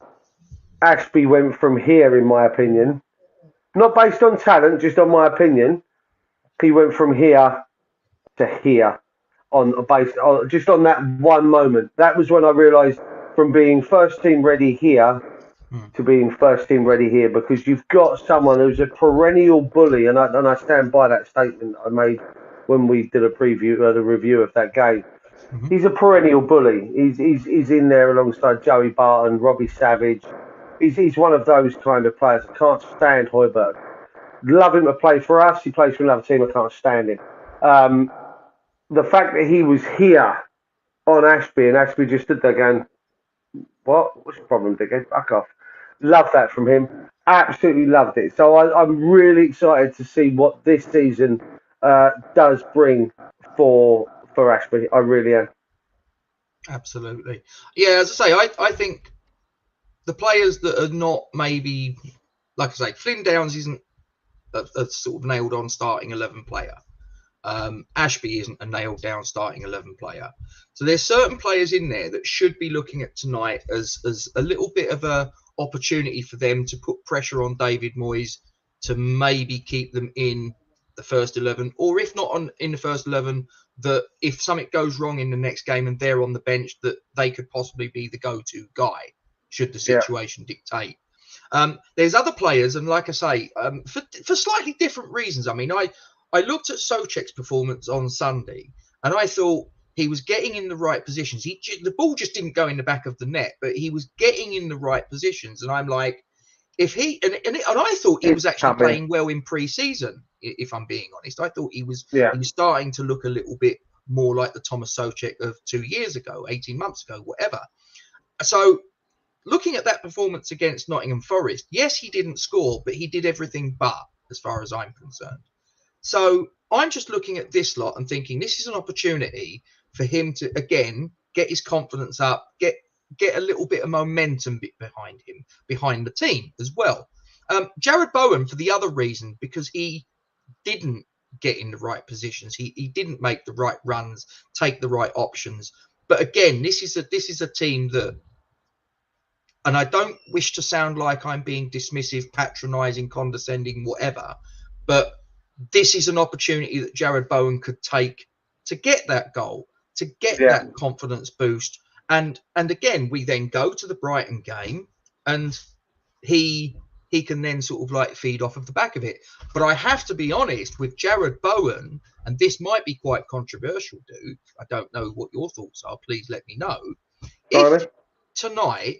Ashby went from here, in my opinion, not based on talent, just on my opinion. He went from here to here just on that one moment. That was when I realised from being first team ready here to being first team ready here, because you've got someone who's a perennial bully, and I stand by that statement I made when we did the review of that game. Mm-hmm. He's a perennial bully. He's in there alongside Joey Barton, Robbie Savage. He's one of those kind of players. I can't stand Højbjerg. Love him to play for us. He plays for another team. I can't stand him. The fact that he was here on Ashby, and Ashby just stood there going, "What? What's the problem, dickhead? Fuck off." Love that from him. Absolutely loved it. So I'm really excited to see what this season does bring for Ashby. I really am. Absolutely. Yeah, as I say, I think the players that are not maybe, like I say, Flynn Downs isn't a sort of nailed on starting 11 player. Ashby isn't a nailed down starting 11 player. So there's certain players in there that should be looking at tonight as a little bit of a opportunity for them to put pressure on David Moyes to maybe keep them in the first 11, or if not in the first 11, that if something goes wrong in the next game and they're on the bench, that they could possibly be the go-to guy should the situation dictate. There's other players, and like I say, for slightly different reasons. I mean, I looked at Souček's performance on Sunday, and I thought he was getting in the right positions. The ball just didn't go in the back of the net, but he was getting in the right positions. And I'm like, if he and I thought he was actually playing well in pre-season. If I'm being honest, I thought he was starting to look a little bit more like the Thomas Souček of 2 years ago, 18 months ago, whatever. So looking at that performance against Nottingham Forest, yes, he didn't score, but he did everything but, as far as I'm concerned. So I'm just looking at this lot and thinking this is an opportunity for him to, again, get his confidence up, get a little bit of momentum behind him, behind the team as well. Jared Bowen, for the other reason, because he didn't get in the right positions. He didn't make the right runs, take the right options. But again, this is a team that and I don't wish to sound like I'm being dismissive, patronising, condescending, whatever, but this is an opportunity that Jared Bowen could take to get that goal, to get that confidence boost. And again, we then go to the Brighton game, and he can then sort of like feed off of the back of it. But I have to be honest with Jared Bowen, and this might be quite controversial, dude. I don't know what your thoughts are. Please let me know. If tonight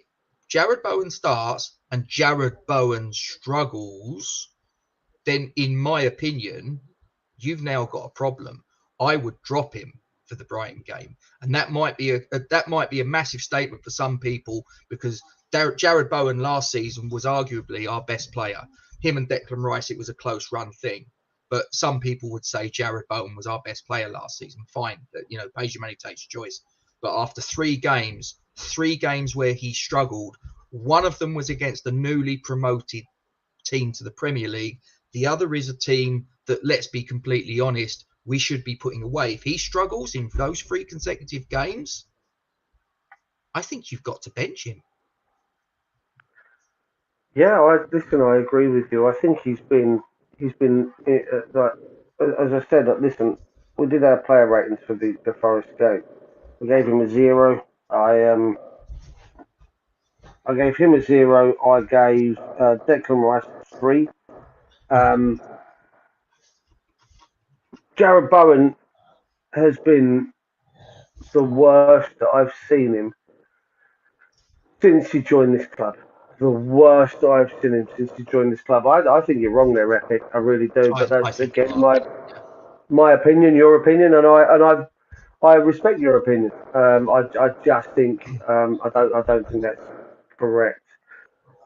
Jared Bowen starts and Jared Bowen struggles, then in my opinion, you've now got a problem. I would drop him for the Brighton game, and that might be a massive statement for some people, because Jared Bowen last season was arguably our best player. Him and Declan Rice, it was a close run thing, but some people would say Jared Bowen was our best player last season. Fine, pays your money, takes your choice. But after 3 games where he struggled, one of them was against the newly promoted team to the Premier League. The other is a team that, let's be completely honest, we should be putting away. If he struggles in those 3 consecutive games, I think you've got to bench him. Yeah, I agree with you. I think he's been like, as I said. Listen, we did our player ratings for the Forest game. We gave him a 0. I gave him a 0. I gave Declan Rice a 3. Jared Bowen has been the worst that I've seen him since he joined this club. The worst I've seen him since he joined this club. I think you're wrong there, Epic. I really do. But that's again my opinion, your opinion, and I respect your opinion. I just think I don't think that's correct.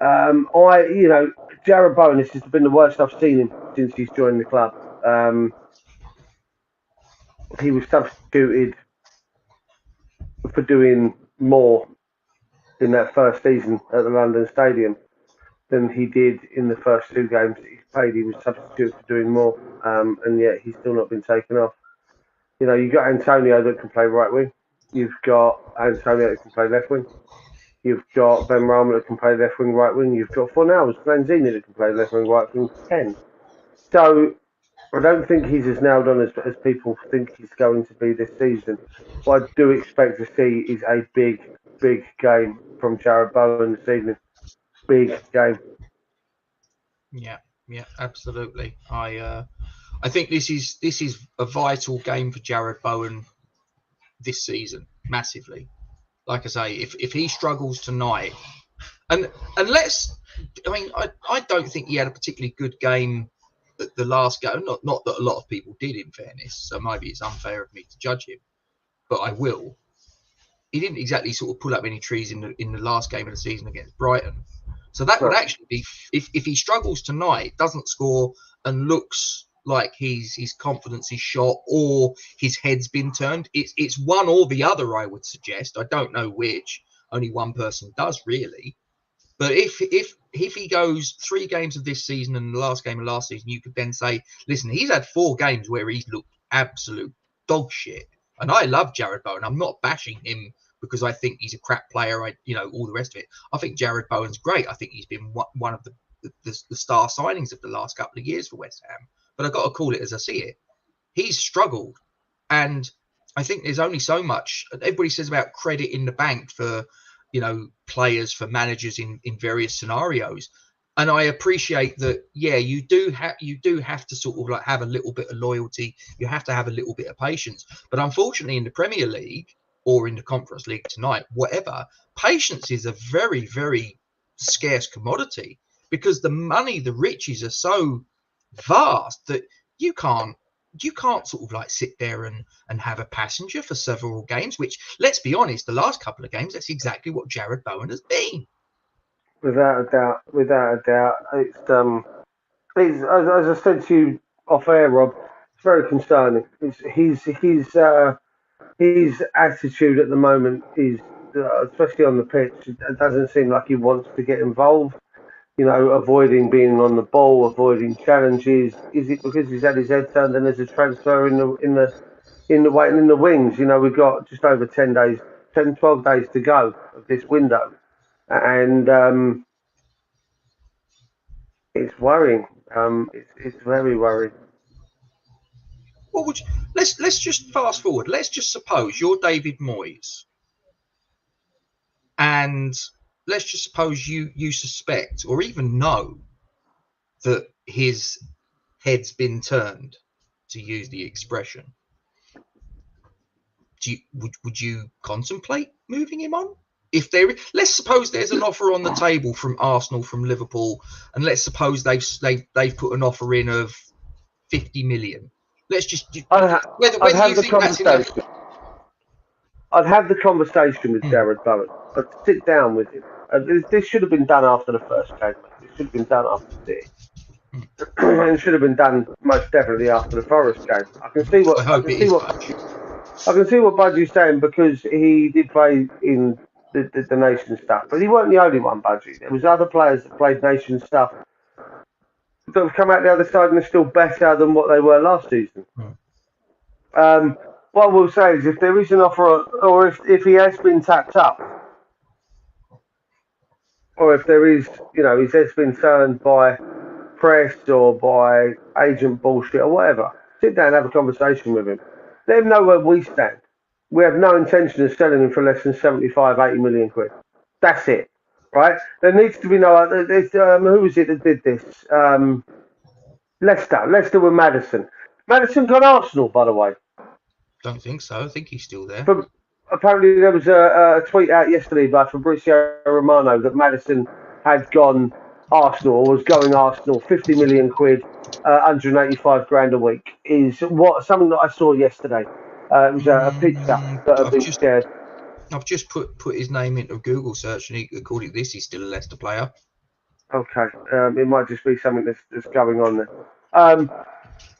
Jared Bowen, this has been the worst I've seen him since he's joined the club. He was substituted for doing more in that first season at the London Stadium than he did in the first 2 games that he played. He was substituted for doing more, and yet he's still not been taken off. You've got Antonio that can play right wing. You've got Antonio that can play left wing. You've got Ben Rama that can play left wing, right wing. You've got Fornals, Lanzini that can play left wing, right wing, 10. So I don't think he's as nailed on as people think he's going to be this season. What I do expect to see is a big game from Jared Bowen this evening. Big game. Yeah, absolutely. I think this is a vital game for Jared Bowen this season, massively. Like I say, if he struggles tonight, and I don't think he had a particularly good game at the last game. Not that a lot of people did, in fairness. So maybe it's unfair of me to judge him, but I will. He didn't exactly sort of pull up any trees in the last game of the season against Brighton. So that would actually be, if he struggles tonight, doesn't score, and looks like his confidence is shot or his head's been turned. It's one or the other, I would suggest. I don't know which. Only one person does, really. But if he goes 3 games of this season and the last game of last season, you could then say, listen, he's had 4 games where he's looked absolute dog shit. And I love Jared Bowen. I'm not bashing him because I think he's a crap player, all the rest of it. I think Jared Bowen's great. I think he's been one of the star signings of the last couple of years for West Ham. But I've got to call it as I see it. He's struggled. And I think there's only so much. Everybody says about credit in the bank for, players, for managers in various scenarios. And I appreciate that, yeah, you do have to sort of like have a little bit of loyalty. You have to have a little bit of patience. But unfortunately, in the Premier League or in the Conference League tonight, whatever, patience is a very, very scarce commodity, because the money, the riches are so vast that you can't sort of like sit there and have a passenger for several games, which, let's be honest, the last couple of games, that's exactly what Jared Bowen has been. Without a doubt. It's as I said to you off air, Rob, it's very concerning. His attitude at the moment is, especially on the pitch, it doesn't seem like he wants to get involved. Avoiding being on the ball, avoiding challenges. Is it because he's had his head turned and there's a transfer in the wings? We've got just over 12 days to go of this window. and it's worrying. It's very worrying. What would you, let's just fast forward. Let's just suppose you're David Moyes, and let's just suppose you suspect or even know that his head's been turned, to use the expression. Would you contemplate moving him on? If let's suppose there's an offer on the table from Arsenal, from Liverpool, and let's suppose they've put an offer in of 50 million. Let's just whether you think that's enough. I'd have the conversation with Jared Bowen. I'd sit down with him. This should have been done after the first game. It should have been done after City. And it should have been done most definitely after the Forest game. I can see what Budgie's saying, because he did play in the nation stuff, but he weren't the only one, Budgie. There was other players that played nation stuff that have come out the other side and are still better than what they were last season. What we'll say is, if there is an offer, or if he has been tapped up, or if there is, his head's been turned by press or by agent bullshit or whatever, sit down and have a conversation with him. Let him know where we stand. We have no intention of selling him for less than 75, 80 million quid. That's it, right? There needs to be no. Who was it that did this? Leicester with Maddison. Maddison got Arsenal, by the way. Don't think so. I think he's still there. But apparently there was a tweet out yesterday by Fabrizio Romano that Maddison had gone Arsenal, or was going Arsenal. 50 million quid, 185 grand a week is something that I saw yesterday. It was a picture that had been shared. I've just put his name into Google search, and according to this, he's still a Leicester player. Okay, it might just be something that's going on there.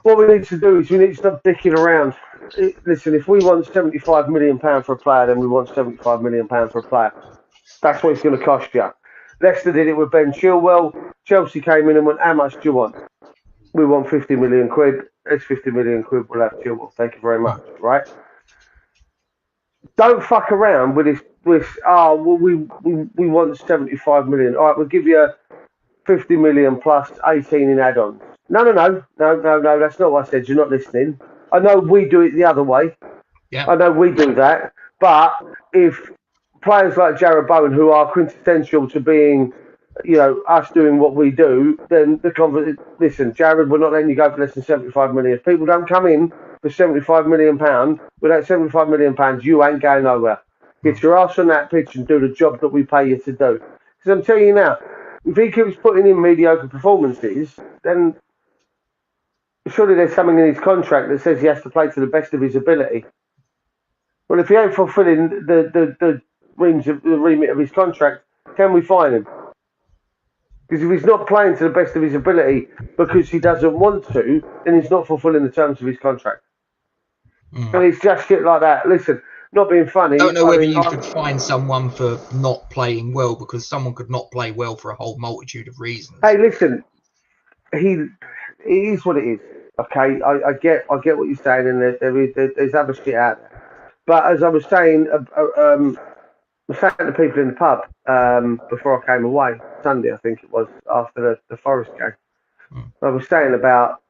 What we need to do is we need to stop dicking around. Listen, if we want £75 million for a player, then we want £75 million for a player. That's what it's going to cost you. Leicester did it with Ben Chilwell. Chelsea came in and went, how much do you want? We want 50 million quid. It's 50 million quid. We'll have Chilwell. Thank you very much. Right? Don't fuck around with this. We want 75 million. All right, we'll give you 50 million plus 18 in add-ons. No. That's not what I said. You're not listening. I know we do it the other way. Yeah. I know we do that. But if players like Jared Bowen, who are quintessential to being, us doing what we do, then listen, Jared, we're not letting you go for less than 75 million. If people don't come in for £75 million, without £75 million, you ain't going nowhere. Get your ass on that pitch and do the job that we pay you to do. Because I'm telling you now, if he keeps putting in mediocre performances, then surely there's something in his contract that says he has to play to the best of his ability. Well, if he ain't fulfilling the remit of his contract, can we fine him? Because if he's not playing to the best of his ability because he doesn't want to, then he's not fulfilling the terms of his contract. And it's just shit like that. Listen, not being funny. I don't know whether you could find someone for not playing well, because someone could not play well for a whole multitude of reasons. Hey, listen, it is what it is. Okay, I get what you're saying, and there's other shit out there. But as I was saying, I was saying to people in the pub before I came away, Sunday I think it was, after the Forest game, I was saying about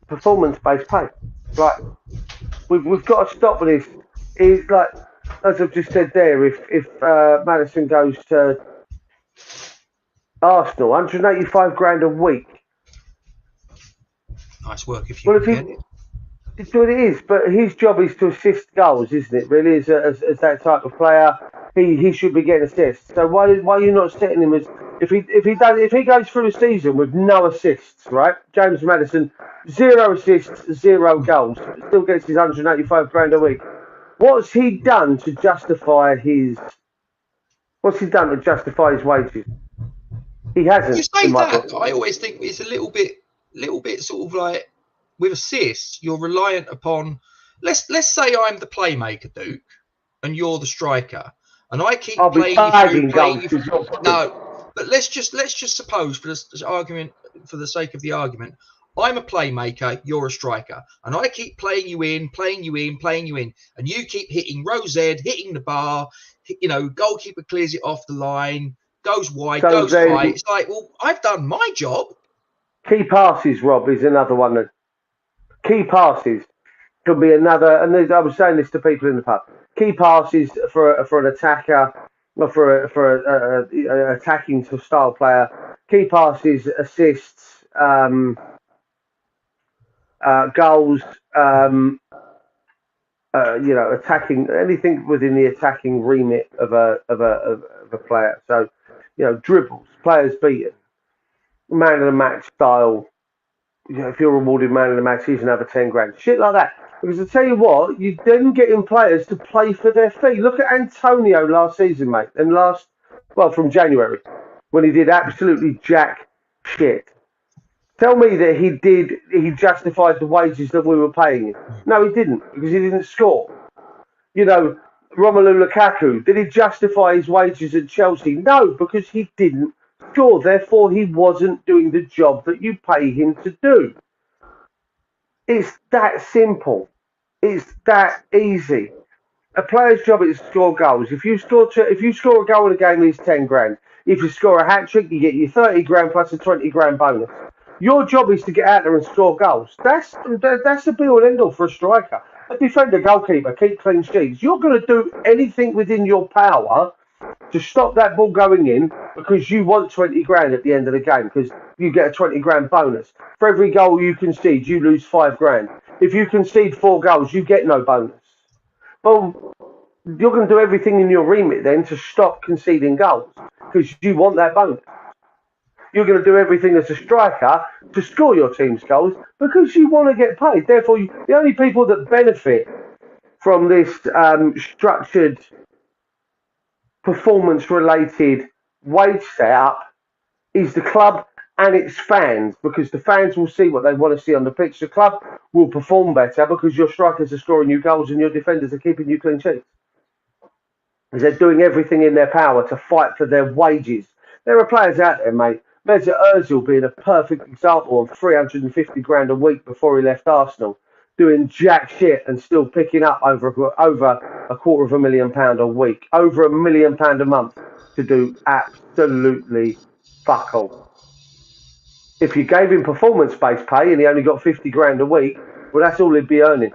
performance-based pay. Like, we've got to stop with this. It's like, as I've just said there, if Maddison goes to Arsenal, 185 grand a week. Nice work if you get it. It's what it is, but his job is to assist goals, isn't it? Really, as that type of player, he should be getting assists. So why are you not setting him as if he goes through the season with no assists, right? James Maddison, 0 assists, 0 goals, still gets his 185 grand a week. What's he done to justify his? What's he done to justify his wages? He hasn't. You say that. I always think it's a little bit sort of like, with assists, you're reliant upon. Let's say I'm the playmaker, Duke, and you're the striker, and I keep playing you through. No, but let's just suppose, for the sake of the argument, I'm a playmaker, you're a striker, and I keep playing you in, and you keep hitting row Z, hitting the bar, goalkeeper clears it off the line, goes wide, So goes then, high. It's like, well, I've done my job. key passes, Rob, is another one. That key passes could be another, and I was saying this to people in the pub. Key passes for an attacker, or for an attacking style player. Key passes, assists, goals. Attacking anything within the attacking remit of a player. So, dribbles, players beaten, man of the match style. If you're rewarded man of the match, here's another 10 grand. Shit like that. Because I tell you what, you then getting players to play for their fee. Look at Antonio last season, mate, and from January, when he did absolutely jack shit. Tell me that he justified the wages that we were paying him. No, he didn't, because he didn't score. Romelu Lukaku, did he justify his wages at Chelsea? No, because he didn't score. Therefore, he wasn't doing the job that you pay him to do. It's that simple. It's that easy. A player's job is to score goals. If you score a goal in a game, it's 10 grand. If you score a hat trick, you get your 30 grand plus a 20 grand bonus. Your job is to get out there and score goals. That's the be all and end all for a striker. A defender, goalkeeper, keep clean sheets. You're going to do anything within your power to stop that ball going in, because you want 20 grand at the end of the game, because you get a 20 grand bonus. For every goal you concede, you lose 5 grand. If you concede 4 goals, you get no bonus. Well, you're going to do everything in your remit then to stop conceding goals, because you want that bonus. You're going to do everything as a striker to score your team's goals, because you want to get paid. Therefore, the only people that benefit from this structured, performance-related wage setup is the club and its fans, because the fans will see what they want to see on the pitch. The club will perform better because your strikers are scoring you goals and your defenders are keeping you clean sheets. Because they're doing everything in their power to fight for their wages. There are players out there, mate. Mesut Ozil being a perfect example of 350 grand a week before he left Arsenal, doing jack shit and still picking up over £250,000 a week, over £1 million a month to do absolutely fuck all. If you gave him performance-based pay and he only got 50 grand a week, well, that's all he'd be earning.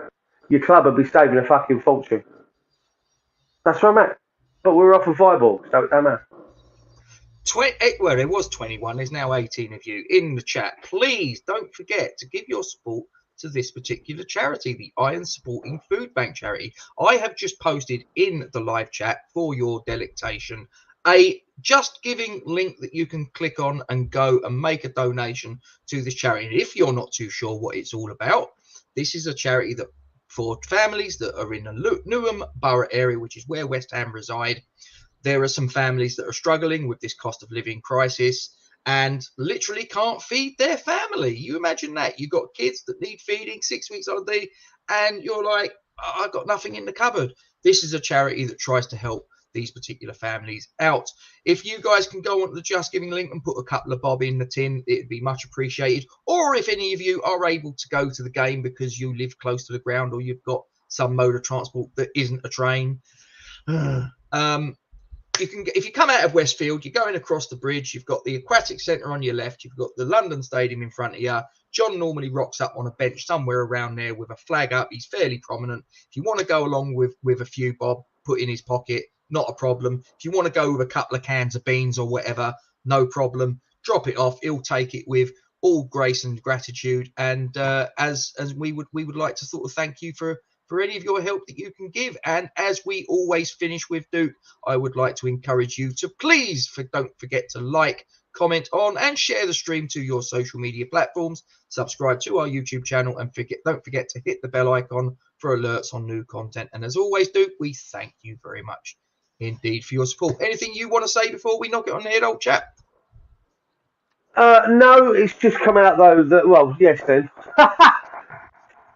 Your club would be saving a fucking fortune. That's where I'm at. But we're off of Viborg, so it don't matter. Well, it was 21. There's now 18 of you in the chat. Please don't forget to give your support to this particular charity, the Iron Supporting Food Bank charity. I have just posted in the live chat for your delectation a Just Giving link that you can click on and go and make a donation to this charity. And if you're not too sure what it's all about, this is a charity that for families that are in the Newham Borough area, which is where West Ham reside. There are some families that are struggling with this cost of living crisis and literally can't feed their family. You imagine that. You've got kids that need feeding 6 weeks old, and you're like, oh, I've got nothing in the cupboard. This is a charity that tries to help these particular families out. If you guys can go onto the Just Giving link and put a couple of bob in the tin, it'd be much appreciated. Or if any of you are able to go to the game because you live close to the ground or you've got some mode of transport that isn't a train, you can, if you come out of Westfield, you're going across the bridge, you've got the Aquatic Centre on your left, you've got the London Stadium in front of you. John normally rocks up on a bench somewhere around there with a flag up. He's fairly prominent. If you want to go along with a few bob, put in his pocket, not a problem. If you want to go with a couple of cans of beans or whatever, no problem. Drop it off. He'll take it with all grace and gratitude. And as we would like to sort of thank you for any of your help that you can give. And as we always finish with, Duke, I would like to encourage you to please don't forget to like, comment on, and share the stream to your social media platforms. Subscribe to our YouTube channel, and don't forget to hit the bell icon for alerts on new content. And as always, Duke, we thank you very much indeed for your support. Anything you want to say before we knock it on the head, old chap? No, it's just come out though that, well, yes then.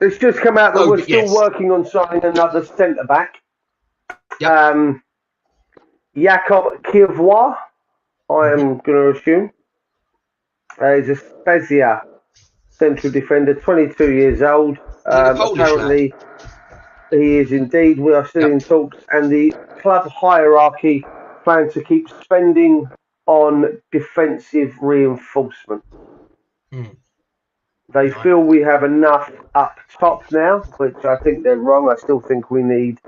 It's just come out that we're still working on signing another centre back. Yep. Jakob Kivois, I am going to assume. He's a Spezia central defender, 22 years old. Apparently, He is indeed. We are still in talks, and the club hierarchy plan to keep spending on defensive reinforcement. They feel we have enough up top now, which I think they're wrong. I still think we need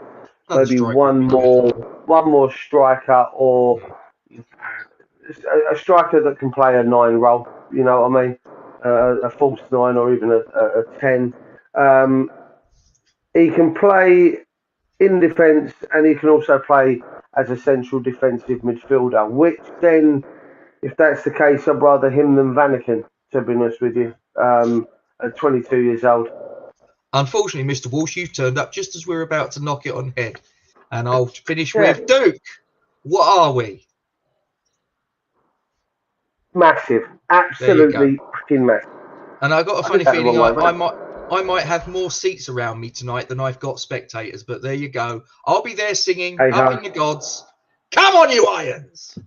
maybe one more striker, or a striker that can play a 9 role. You know what I mean? A false 9 or even a 10. He can play in defence, and he can also play as a central defensive midfielder, which then, if that's the case, I'd rather him than Vanaken, to be honest with you, at 22 years old. Unfortunately, Mr. Walsh, you've turned up just as we're about to knock it on head. And I'll finish with Duke. What are we? Massive. Absolutely fucking massive. And I've got a funny feeling I might have more seats around me tonight than I've got spectators. But there you go. I'll be there singing, up in the gods. Come on, you Irons!